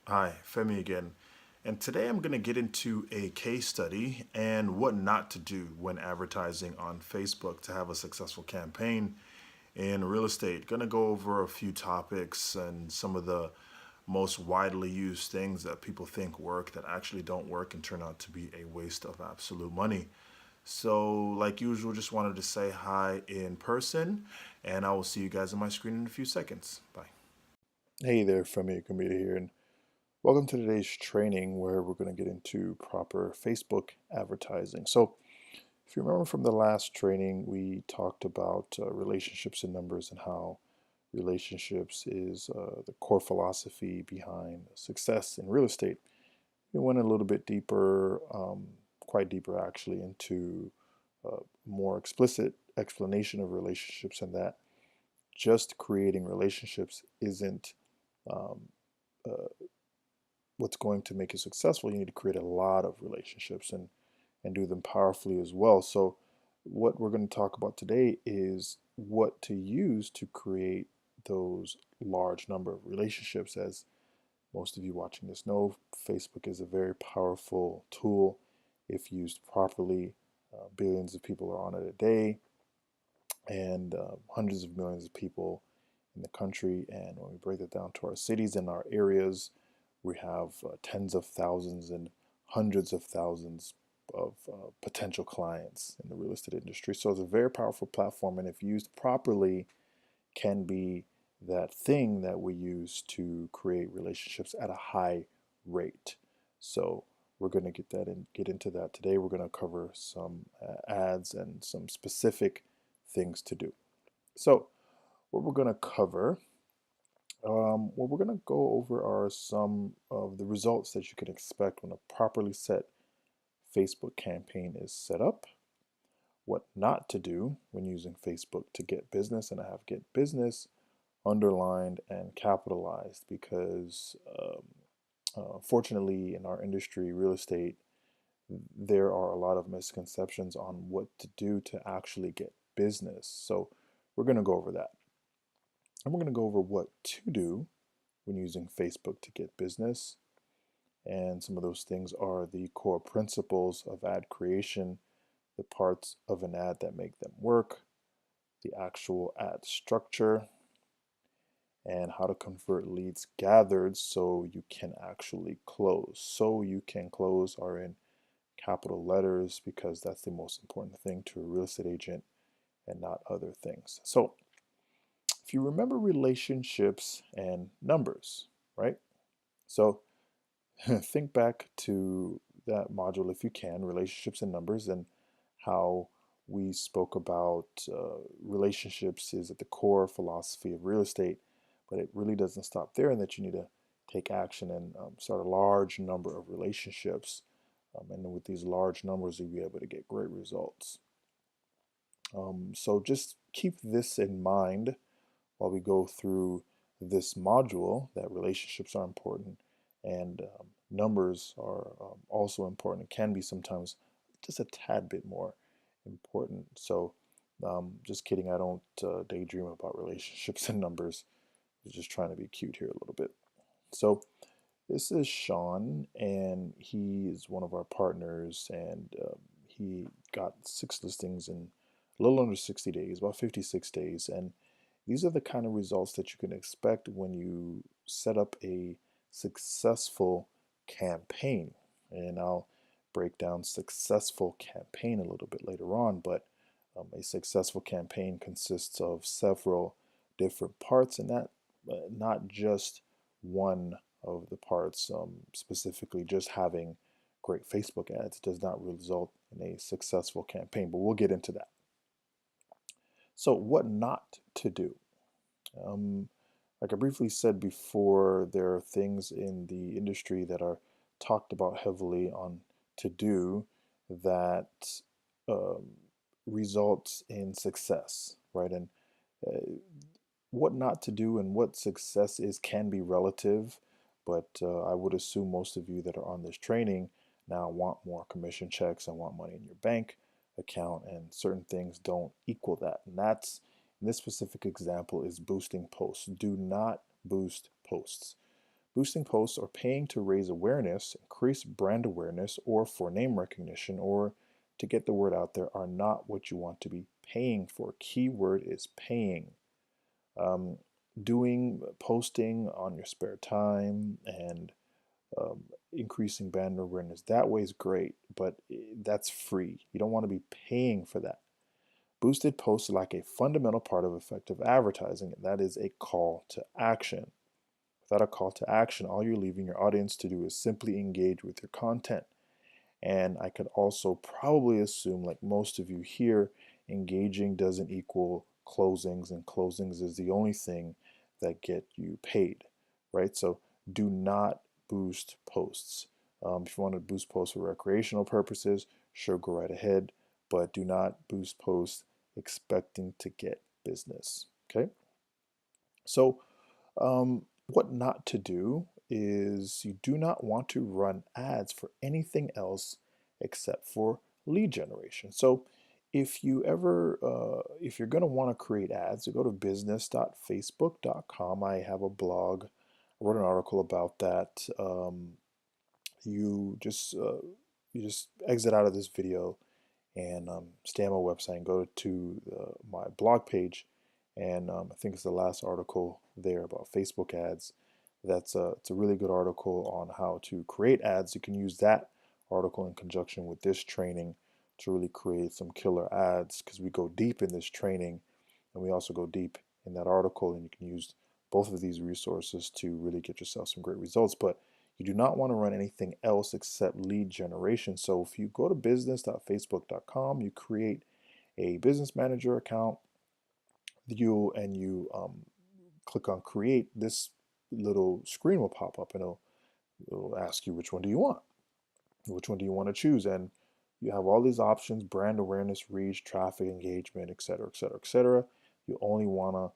Hi, Femi again. And today I'm going to get into a case study and what not to do when advertising on Facebook to have a successful campaign in real estate. Going to go over a few topics and some of the most widely used things that people think work that actually don't work and turn out to be a waste of absolute money. So, like usual, just wanted to say hi in person, and I will see you guys on my screen in a few seconds. Bye. Hey there, Femi Kamita here, and welcome to today's training where we're going to get into proper Facebook advertising. So, if you remember from the last training, we talked about relationships and numbers and how relationships is the core philosophy behind success in real estate. We went a little bit deeper, quite deeper actually, into more explicit explanation of relationships and that just creating relationships isn't um, uh, what's going to make you successful. You need to create a lot of relationships and do them powerfully as well. So what we're going to talk about today is what to use to create those large number of relationships. As most of you watching this know, Facebook is a very powerful tool if used properly. Billions of people are on it a day, and hundreds of millions of people in the country. And when we break it down to our cities and our areas, we have tens of thousands and hundreds of thousands of potential clients in the real estate industry. So it's a very powerful platform, and if used properly, can be that thing that we use to create relationships at a high rate. So we're going to get into that today. We're going to cover some ads and some specific things to do. So what we're going to cover, what we're going to go over are some of the results that you can expect when a properly set Facebook campaign is set up, what not to do when using Facebook to get business, and I have get business underlined and capitalized because fortunately in our industry, real estate, there are a lot of misconceptions on what to do to actually get business. So we're going to go over that. And we're going to go over what to do when using Facebook to get business. And some of those things are the core principles of ad creation, the parts of an ad that make them work, the actual ad structure, and how to convert leads gathered so you can actually close. So you can close are in capital letters because that's the most important thing to a real estate agent and not other things. So if you remember relationships and numbers, right? So think back to that module if you can, relationships and numbers, and how we spoke about relationships is at the core philosophy of real estate, but it really doesn't stop there, and that you need to take action and start a large number of relationships. And then with these large numbers, you'll be able to get great results. So just keep this in mind while we go through this module, that relationships are important and numbers are also important. It can be sometimes just a tad bit more important. So just kidding, I don't daydream about relationships and numbers. I was just trying to be cute here a little bit. So this is Sean, and he is one of our partners, and he got 6 listings in a little under 60 days, about 56 days. And these are the kind of results that you can expect when you set up a successful campaign. And I'll break down successful campaign a little bit later on, but a successful campaign consists of several different parts, and that not just one of the parts. Specifically, just having great Facebook ads does not result in a successful campaign, but we'll get into that. So, what not to do? Um, like I briefly said before, there are things in the industry that are talked about heavily on to do that um, results in success, right? And uh, what not to do and what success is can be relative, but I would assume most of you that are on this training now want more commission checks and want money in your bank account, and certain things don't equal that. And that's, in this specific example, is boosting posts. Do not boost posts. Boosting posts or paying to raise awareness, increase brand awareness, or for name recognition, or to get the word out there are not what you want to be paying for. Keyword is paying. Um, Doing posting on your spare time and um, increasing brand awareness that way is great, but that's free. You don't want to be paying for that. Boosted posts are like a fundamental part of effective advertising, and that is a call to action. Without a call to action, all you're leaving your audience to do is simply engage with your content. And I could also probably assume, like most of you here, engaging doesn't equal closings, and closings is the only thing that get you paid, right? So do not boost posts. If you want to boost posts for recreational purposes, sure, go right ahead, but do not boost posts expecting to get business, okay? So what not to do is you do not want to run ads for anything else except for lead generation. So if you're going to want to create ads, you go to business.facebook.com. I have a blog. I wrote an article about that. You just uh, you just exit out of this video and stay on my website and go to my blog page. And I think it's the last article there about Facebook ads. It's a really good article on how to create ads. You can use that article in conjunction with this training to really create some killer ads, because we go deep in this training and we also go deep in that article, and you can use both of these resources to really get yourself some great results. But you do not want to run anything else except lead generation. So if you go to business.facebook.com, you create a business manager account, you click on create, this little screen will pop up and it'll ask you which one do you want? Which one do you want to choose? And you have all these options: brand awareness, reach, traffic, engagement, etc., etc., etc. You only want to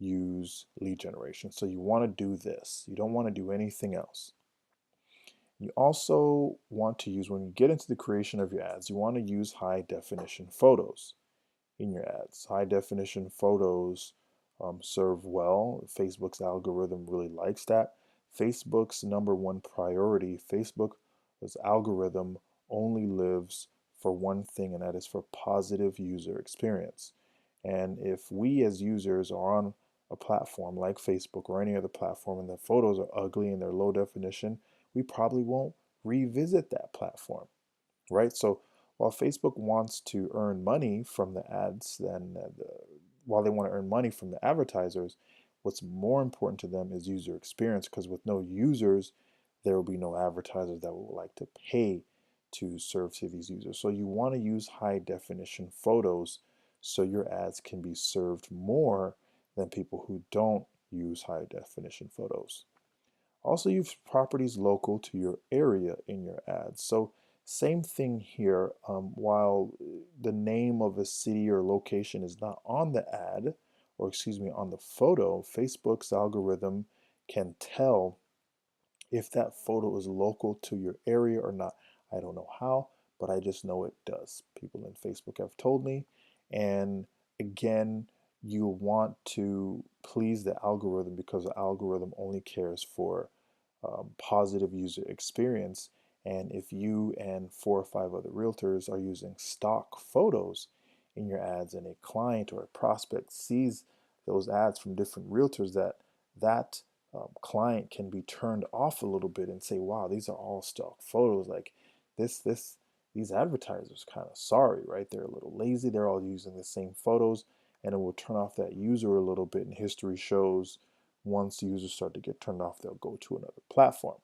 use lead generation. So you want to do this. You don't want to do anything else. You also want to use, when you get into the creation of your ads, you want to use high definition photos in your ads. High definition photos serve well. Facebook's algorithm really likes that. Facebook's number one priority, Facebook's algorithm only lives for one thing, and that is for positive user experience. And if we as users are on a platform like Facebook or any other platform and the photos are ugly and they're low definition, we probably won't revisit that platform, right? So while Facebook wants to earn money from the ads, while they want to earn money from the advertisers, what's more important to them is user experience, because with no users, there will be no advertisers that would like to pay to serve to these users. So you want to use high definition photos so your ads can be served more than people who don't use high definition photos. Also use properties local to your area in your ads. So same thing here. While the name of a city or location is not on the ad, or excuse me, on the photo, Facebook's algorithm can tell if that photo is local to your area or not. I don't know how, but I just know it does. People in Facebook have told me. And again, you want to please the algorithm, because the algorithm only cares for positive user experience. And if you and 4 or 5 other realtors are using stock photos in your ads, and a client or a prospect sees those ads from different realtors, that client can be turned off a little bit and say, wow, these are all stock photos. Like these advertisers kind of sorry, right? They're a little lazy. They're all using the same photos, and it will turn off that user a little bit. And history shows once users start to get turned off, they'll go to another platform.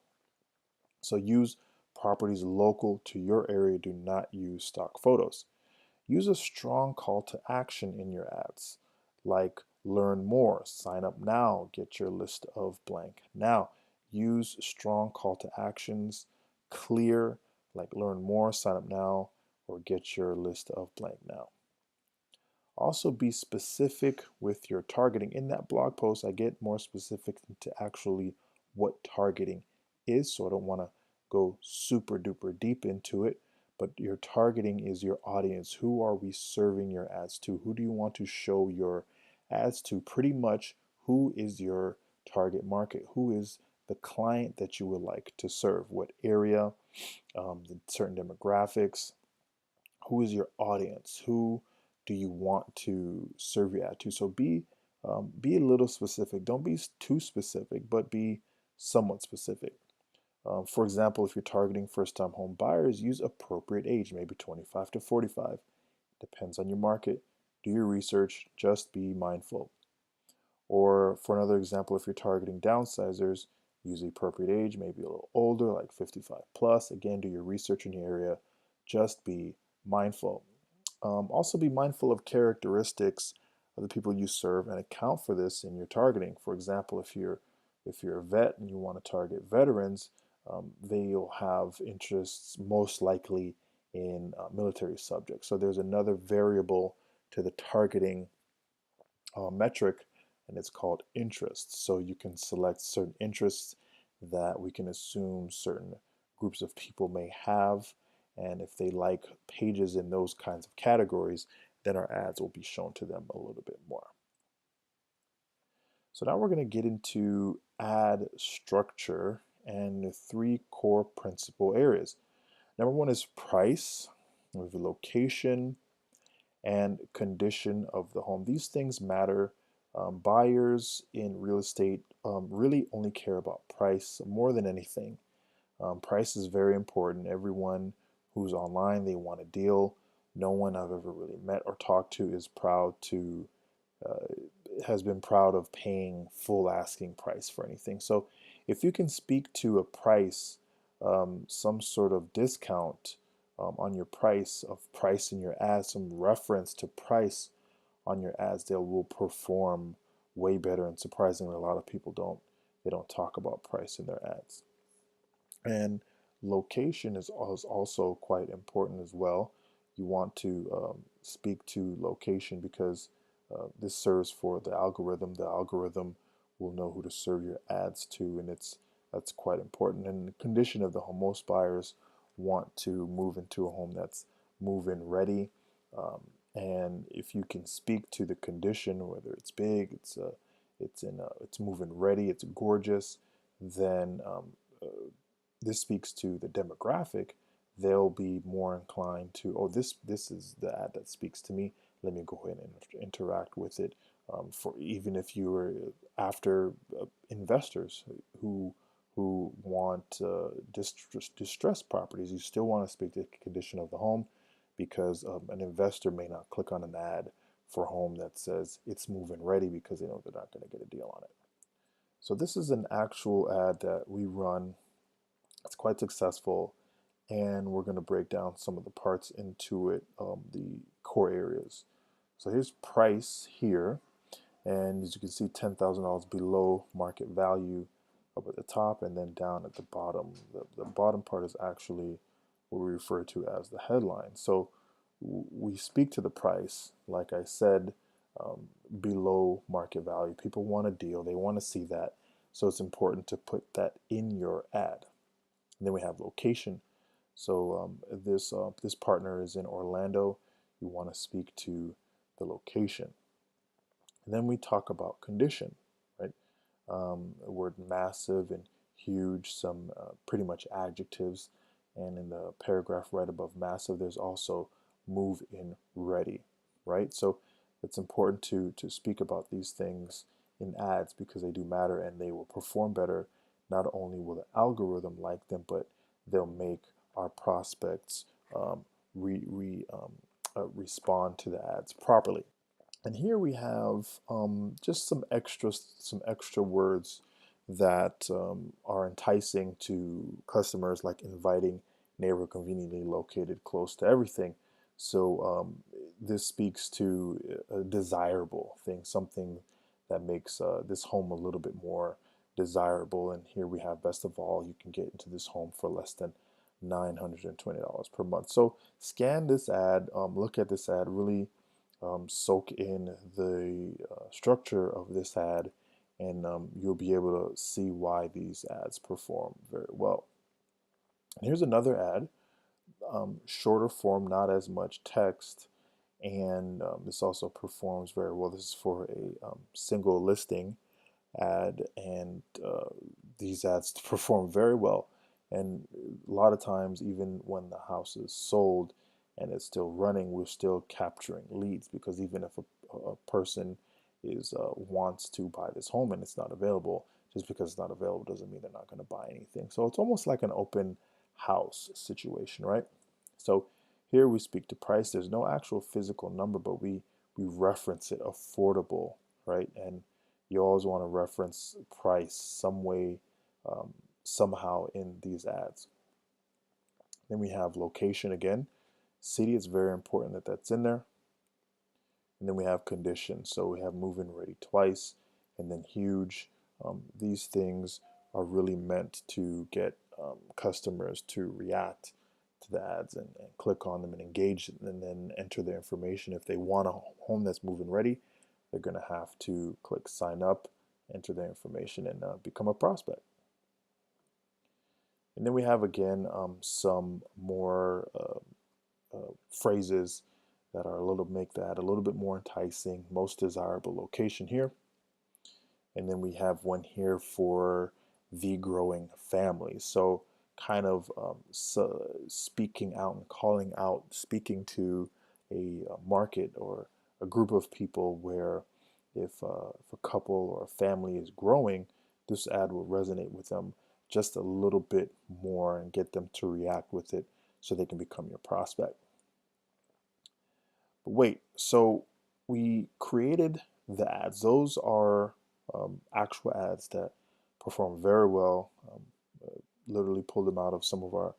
So use properties local to your area. Do not use stock photos. Use a strong call to action in your ads, like learn more, sign up now, get your list of blank now. Use strong call to actions, clear, like learn more, sign up now, or get your list of blank now. Also be specific with your targeting. In that blog post, I get more specific into actually what targeting is, so I don't want to go super duper deep into it, but your targeting is your audience. Who are we serving your ads to? Who do you want to show your ads to? Pretty much, who is your target market? Who is the client that you would like to serve, what area, the certain demographics, who is your audience, who do you want to serve your ad to. So be a little specific. Don't be too specific, but be somewhat specific. For example, if you're targeting first-time home buyers, use appropriate age, maybe 25 to 45. Depends on your market. Do your research, just be mindful. Or for another example, if you're targeting downsizers, use the appropriate age, maybe a little older, like 55 plus. Again, do your research in your area, just be mindful. Also be mindful of characteristics of the people you serve and account for this in your targeting. For example, if you're a vet and you want to target veterans, they'll have interests most likely in military subjects. So there's another variable to the targeting metric, and it's called interests. So you can select certain interests that we can assume certain groups of people may have, and if they like pages in those kinds of categories, then our ads will be shown to them a little bit more. So now we're going to get into ad structure and the three core principal areas. Number one is price, with location, and condition of the home. These things matter. Buyers in real estate really only care about price more than anything. Price is very important. Everyone who's online, they want a deal. No one I've ever really met or talked to is proud to has been proud of paying full asking price for anything. So if you can speak to a price, some sort of discount on your price in your ads, some reference to price on your ads, they will perform way better. And surprisingly, a lot of people don't talk about price in their ads. And location is also quite important as well. You want to speak to location because this serves for the algorithm. The algorithm will know who to serve your ads to, and that's quite important. And the condition of the home. Most buyers want to move into a home that's move-in ready, and if you can speak to the condition, whether it's big, it's move-in ready, it's gorgeous, then this speaks to the demographic. They'll be more inclined to, oh, this is the ad that speaks to me. Let me go ahead and interact with it. For even if you were after investors who want distressed properties, you still want to speak to the condition of the home, because an investor may not click on an ad for a home that says it's move-in ready because they know they're not going to get a deal on it. So this is an actual ad that we run. It's quite successful, and we're going to break down some of the parts into it, the core areas. So here's price here, and as you can see, $10,000 below market value up at the top, and then down at the bottom. The bottom part is actually what we refer to as the headline. So we speak to the price, like I said, below market value. People want a deal, they want to see that. So it's important to put that in your ad. And then we have location. So this partner is in Orlando. You want to speak to the location. And then we talk about condition, right? The word massive and huge, some pretty much adjectives. And in the paragraph right above massive, there's also move in ready, right? So it's important to speak about these things in ads because they do matter, and they will perform better. Not only will the algorithm like them, but they'll make our prospects respond to the ads properly. And here we have just some extra words that are enticing to customers, like inviting, neighbor, conveniently located, close to everything. So this speaks to a desirable thing, something that makes this home a little bit more desirable. And here we have, best of all, you can get into this home for less than $920 per month. So scan this ad, look at this ad, really soak in the structure of this ad, and you'll be able to see why these ads perform very well. And here's another ad, shorter form, not as much text, and this also performs very well. This is for a single listing ad, and these ads perform very well. And a lot of times, even when the house is sold and it's still running, we're still capturing leads, because even if a person is wants to buy this home and it's not available, just because it's not available doesn't mean they're not going to buy anything. So it's almost like an open house situation, right? So here we speak to price. There's no actual physical number, but we reference it, affordable, right? And you always want to reference price some way, um, somehow in these ads. Then we have location again. City, it's very important that that's in there. And then we have condition. So we have move-in ready twice, and then huge. These things are really meant to get customers to react to the ads and click on them and engage and then enter their information. If they want a home that's move-in ready, they're going to have to click sign up, enter their information, and become a prospect. And then we have again some more phrases that are a little make that a little bit more enticing. Most desirable location here. And then we have one here for the growing family. So kind of speaking out and calling out, speaking to a market or a group of people where if a couple or a family is growing, this ad will resonate with them just a little bit more and get them to react with it so they can become your prospect. But wait, so we created the ads. Those are actual ads that perform very well. Literally pulled them out of some of our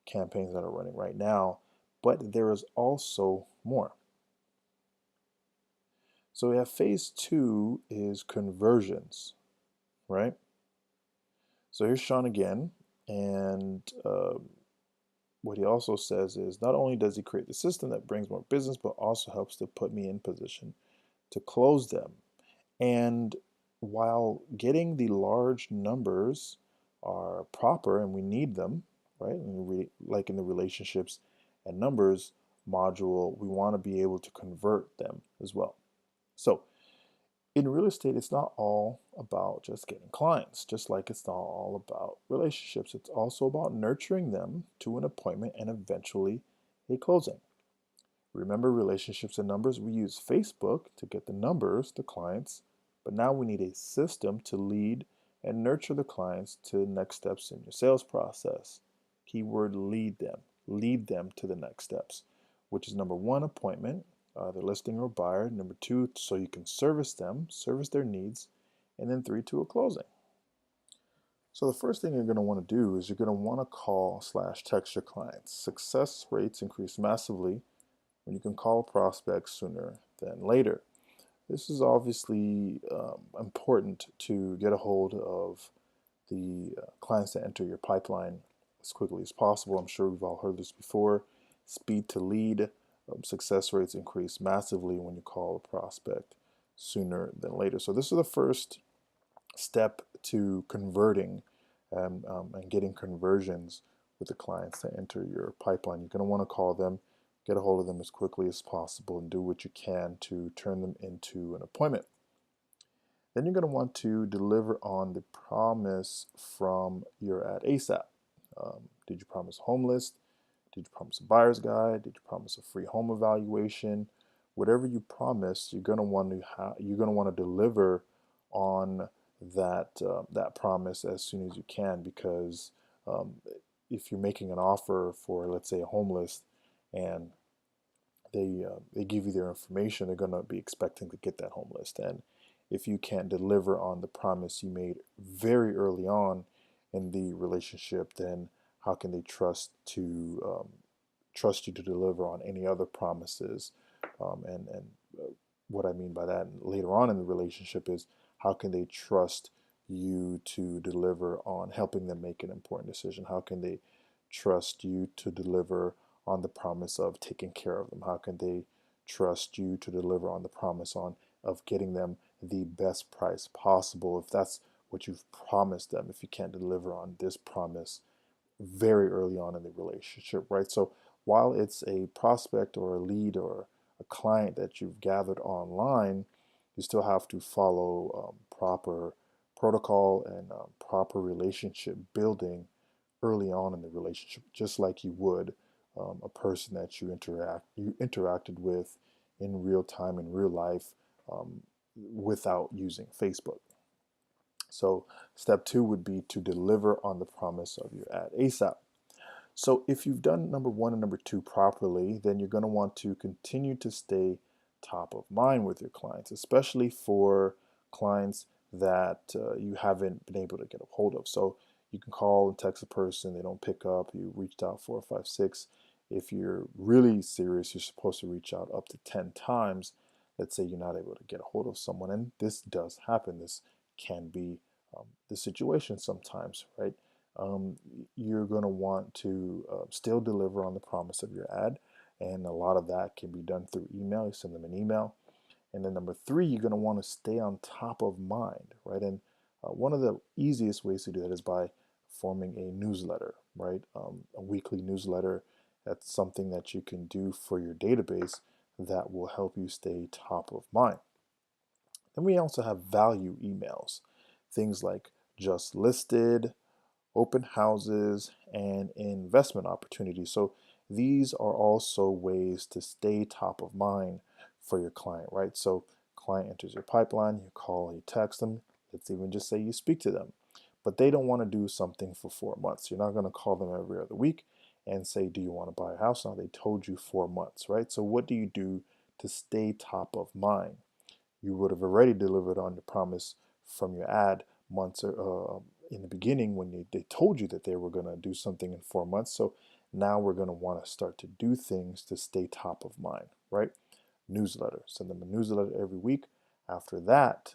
campaigns that are running right now. But there is also more. So we have phase two is conversions, right? So here's Sean again, and what he also says is not only does he create the system that brings more business, but also helps to put me in position to close them. And while getting the large numbers are proper and we need them, right? Like in the relationships and numbers module, we want to be able to convert them as well. So in real estate, it's not all about just getting clients, just like it's not all about relationships. It's also about nurturing them to an appointment and eventually a closing. Remember relationships and numbers? We use Facebook to get the numbers, the clients, but now we need a system to lead and nurture the clients to the next steps in your sales process. Keyword lead them to the next steps, which is number one, appointment, the listing or buyer. Number two, so you can service them, service their needs, and then three, to a closing. So the first thing you're going to want to do is you're going to want to call / text your clients. Success rates increase massively when you can call prospects sooner than later. This is obviously important to get a hold of the clients that enter your pipeline as quickly as possible. I'm sure we've all heard this before. Speed to lead, success rates increase massively when you call a prospect sooner than later. So this is the first step to converting and getting conversions with the clients that enter your pipeline. You're going to want to call them, get a hold of them as quickly as possible, and do what you can to turn them into an appointment. Then you're going to want to deliver on the promise from your ad ASAP. Did you promise a home list? Did you promise a buyer's guide? Did you promise a free home evaluation? Whatever you promised, you're going to want to deliver on that promise as soon as you can, because if you're making an offer for, let's say, a home list, and they give you their information, they're going to be expecting to get that home list. And if you can't deliver on the promise you made very early on in the relationship, then how can they trust you to deliver on any other promises? And what I mean by that later on in the relationship is, how can they trust you to deliver on helping them make an important decision? How can they trust you to deliver on the promise of taking care of them? How can they trust you to deliver on the promise of getting them the best price possible, if that's what you've promised them, if you can't deliver on this promise very early on in the relationship, right? So while it's a prospect or a lead or a client that you've gathered online, you still have to follow proper protocol and proper relationship building early on in the relationship, just like you would a person that you interacted with in real time in real life without using Facebook. So step two would be to deliver on the promise of your ad ASAP. So if you've done number one and number two properly, then you're going to want to continue to stay top of mind with your clients, especially for clients that you haven't been able to get a hold of. So you can call and text a person, they don't pick up, you reached out 4 or 5, 6. If you're really serious, you're supposed to reach out up to 10 times. Let's say you're not able to get a hold of someone, and this does happen. This can be the situation sometimes, right? um, you're going to want to still deliver on the promise of your ad. And a lot of that can be done through email. You send them an email. And then number three, you're going to want to stay on top of mind, right? And one of the easiest ways to do that is by forming a newsletter, right? A weekly newsletter. That's something that you can do for your database that will help you stay top of mind. Then we also have value emails, things like just listed, open houses, and investment opportunities. So these are also ways to stay top of mind for your client, right? So client enters your pipeline, you call, you text them, let's even just say you speak to them, but they don't want to do something for 4 months. You're not going to call them every other week and say, do you want to buy a house? Now they told you 4 months, right? So what do you do to stay top of mind? You would have already delivered on your promise from your ad months in the beginning when they told you that they were going to do something in 4 months. So now we're going to want to start to do things to stay top of mind, right? Newsletter. Send them a newsletter every week. After that,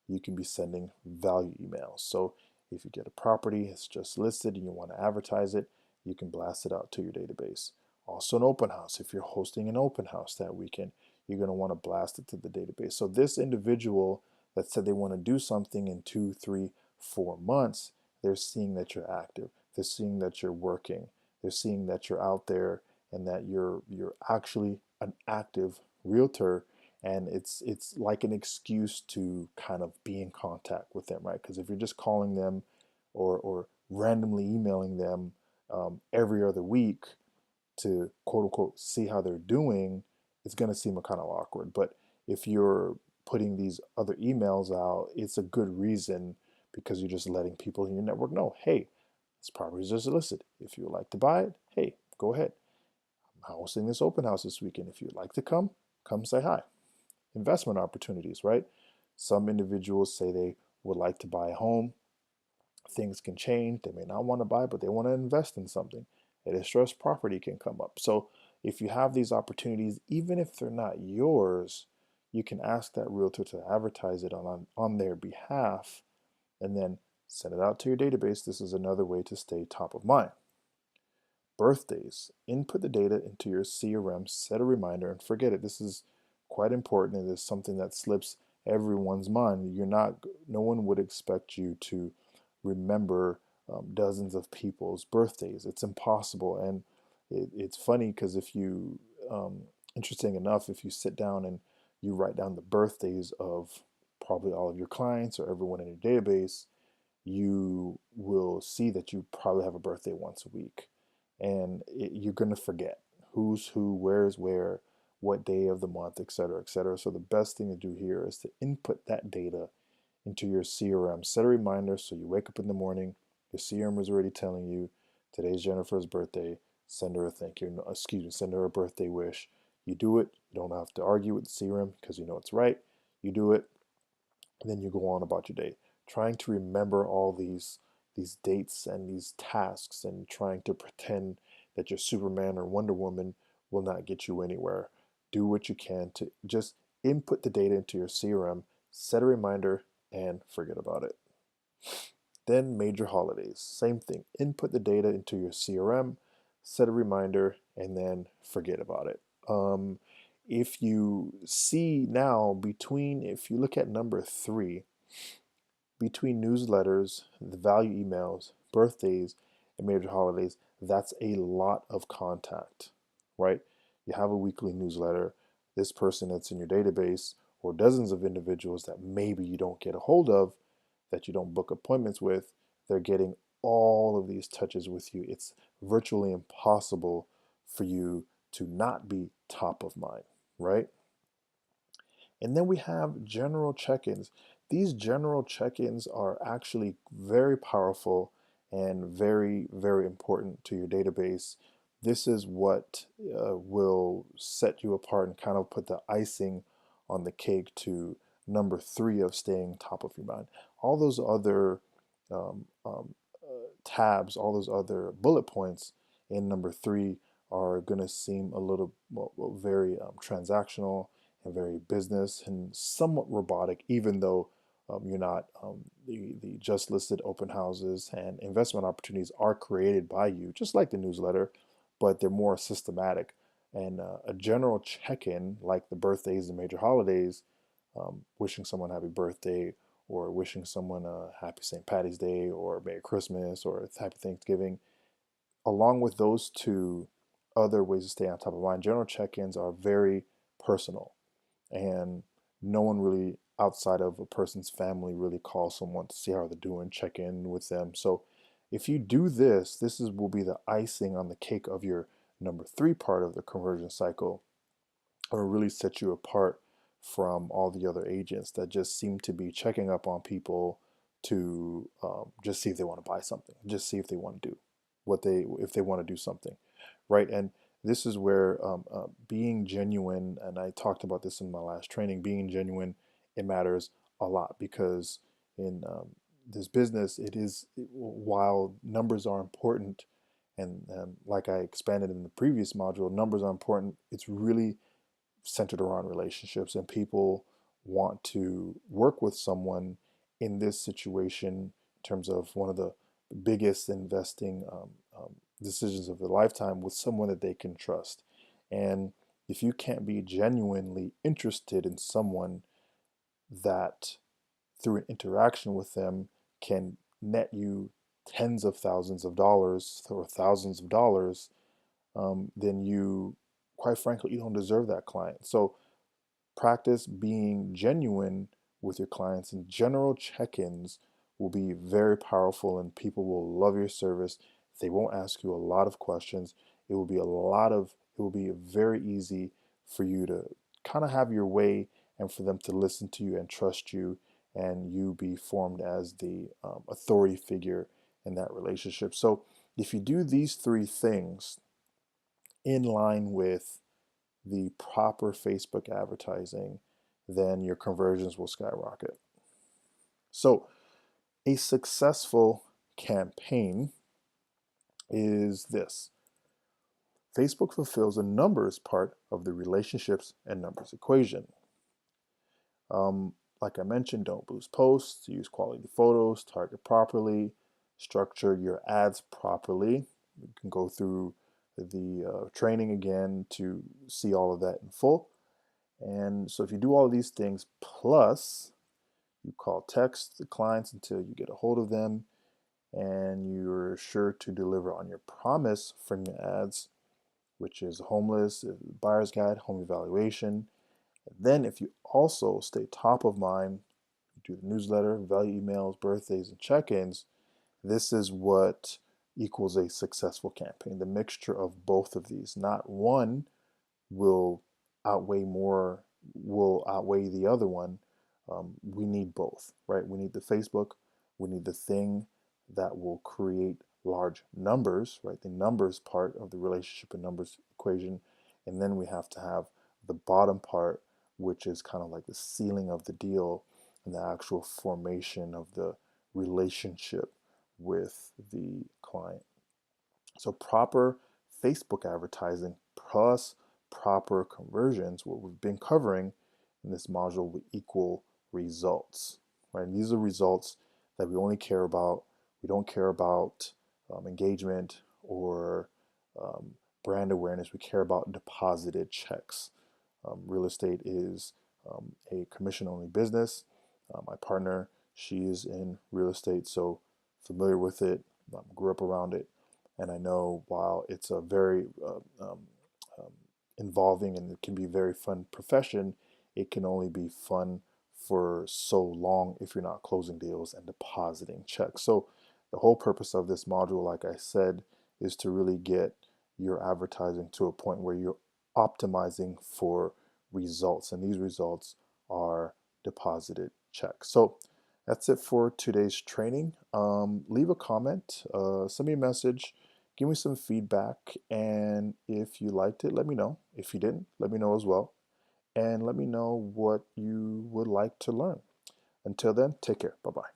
you can be sending value emails. So if you get a property, it's just listed and you want to advertise it, you can blast it out to your database. Also an open house. If you're hosting an open house that weekend, you're going to want to blast it to the database. So this individual that said they want to do something in 2, 3, 4 months, they're seeing that you're active. They're seeing that you're working. They're seeing that you're out there and that you're actually an active realtor, and it's like an excuse to kind of be in contact with them, right? Because if you're just calling them or randomly emailing them every other week to quote unquote see how they're doing, it's going to seem kind of awkward. But if you're putting these other emails out, it's a good reason because you're just letting people in your network know, hey, this property is just listed. If you would like to buy it, hey, go ahead. I'm hosting this open house this weekend. If you'd like to come say hi. Investment opportunities, right? Some individuals say they would like to buy a home. Things can change. They may not want to buy, but they want to invest in something. A distressed property can come up. So if you have these opportunities, even if they're not yours, you can ask that realtor to advertise it on their behalf and then send it out to your database. This is another way to stay top of mind. Birthdays. Input the data into your CRM, set a reminder, and forget it. This is quite important. It is something that slips everyone's mind. No one would expect you to remember dozens of people's birthdays. It's impossible. And it's funny because interesting enough, if you sit down and you write down the birthdays of probably all of your clients or everyone in your database, you will see that you probably have a birthday once a week. And you're going to forget who's who, where's where, what day of the month, et cetera, et cetera. So the best thing to do here is to input that data into your CRM. Set a reminder so you wake up in the morning, your CRM is already telling you today's Jennifer's birthday. Send her a thank you, excuse me, send her a birthday wish. You do it. You don't have to argue with the CRM because you know it's right. You do it, and then you go on about your day. Trying to remember all these dates and these tasks and trying to pretend that you're Superman or Wonder Woman will not get you anywhere. Do what you can to just input the data into your CRM, set a reminder, and forget about it. Then major holidays, same thing. Input the data into your CRM, set a reminder, and then forget about it. If you see now if you look at number 3, between newsletters, the value emails, birthdays, and major holidays, that's a lot of contact, right? You have a weekly newsletter. This person that's in your database, or dozens of individuals that maybe you don't get a hold of, that you don't book appointments with, they're getting all of these touches with you. It's virtually impossible for you to not be top of mind, right? And then we have general check-ins. These general check-ins are actually very powerful and very, very important to your database. This is what will set you apart and kind of put the icing on the cake to number three of staying top of your mind. All those other um, um, tabs, all those other bullet points in number three are going to seem a little very transactional and very business and somewhat robotic, even though you're not the just listed open houses and investment opportunities are created by you, just like the newsletter, but they're more systematic. And a general check-in, like the birthdays and major holidays, wishing someone happy birthday or wishing someone a happy St. Patty's Day or Merry Christmas or happy Thanksgiving, along with those two other ways to stay on top of mind, general check-ins are very personal, and no one really outside of a person's family really calls someone to see how they're doing, check in with them. So if you do this, will be the icing on the cake of your number three part of the conversion cycle. It'll really set you apart from all the other agents that just seem to be checking up on people to just see if they want to buy something, just see if they want to do if they want to do something, right? And this is where being genuine, and I talked about this in my last training, being genuine, it matters a lot because in this business, while numbers are important, and like I expanded in the previous module, numbers are important. It's really centered around relationships, and people want to work with someone in this situation in terms of one of the biggest investing decisions of their lifetime with someone that they can trust. And if you can't be genuinely interested in someone that through an interaction with them can net you tens of thousands of dollars or thousands of dollars, then quite frankly, you don't deserve that client. So practice being genuine with your clients, and general check-ins will be very powerful and people will love your service. They won't ask you a lot of questions. It will be very easy for you to kind of have your way and for them to listen to you and trust you, and you be formed as the authority figure in that relationship. So if you do these three things in line with the proper Facebook advertising, then your conversions will skyrocket. So, a successful campaign is this: Facebook fulfills a numbers part of the relationships and numbers equation. Like I mentioned, don't boost posts, use quality photos, target properly, structure your ads properly. You can go through the training again to see all of that in full. And so if you do all of these things, plus you call text the clients until you get a hold of them, and you're sure to deliver on your promise from your ads, which is homeless, buyer's guide, home evaluation. And then if you also stay top of mind, you do the newsletter, value emails, birthdays, and check-ins, this is what equals a successful campaign. The mixture of both of these. Not one will will outweigh the other one. We need both, right? We need the Facebook, we need the thing that will create large numbers, right? The numbers part of the relationship and numbers equation. And then we have to have the bottom part, which is kind of like the sealing of the deal and the actual formation of the relationship with the client. So proper Facebook advertising plus proper conversions, what we've been covering in this module, will equal results, right? And these are results that we only care about. We don't care about engagement or um, brand awareness. We care about deposited checks. Real estate is a commission-only business. My partner, she is in real estate, so familiar with it, grew up around it, and I know while it's a very um, involving and it can be a very fun profession, it can only be fun for so long if you're not closing deals and depositing checks. So the whole purpose of this module, like I said, is to really get your advertising to a point where you're optimizing for results, and these results are deposited checks. So that's it for today's training. Leave a comment, send me a message, give me some feedback, and if you liked it, let me know. If you didn't, let me know as well, and let me know what you would like to learn. Until then, take care. Bye bye.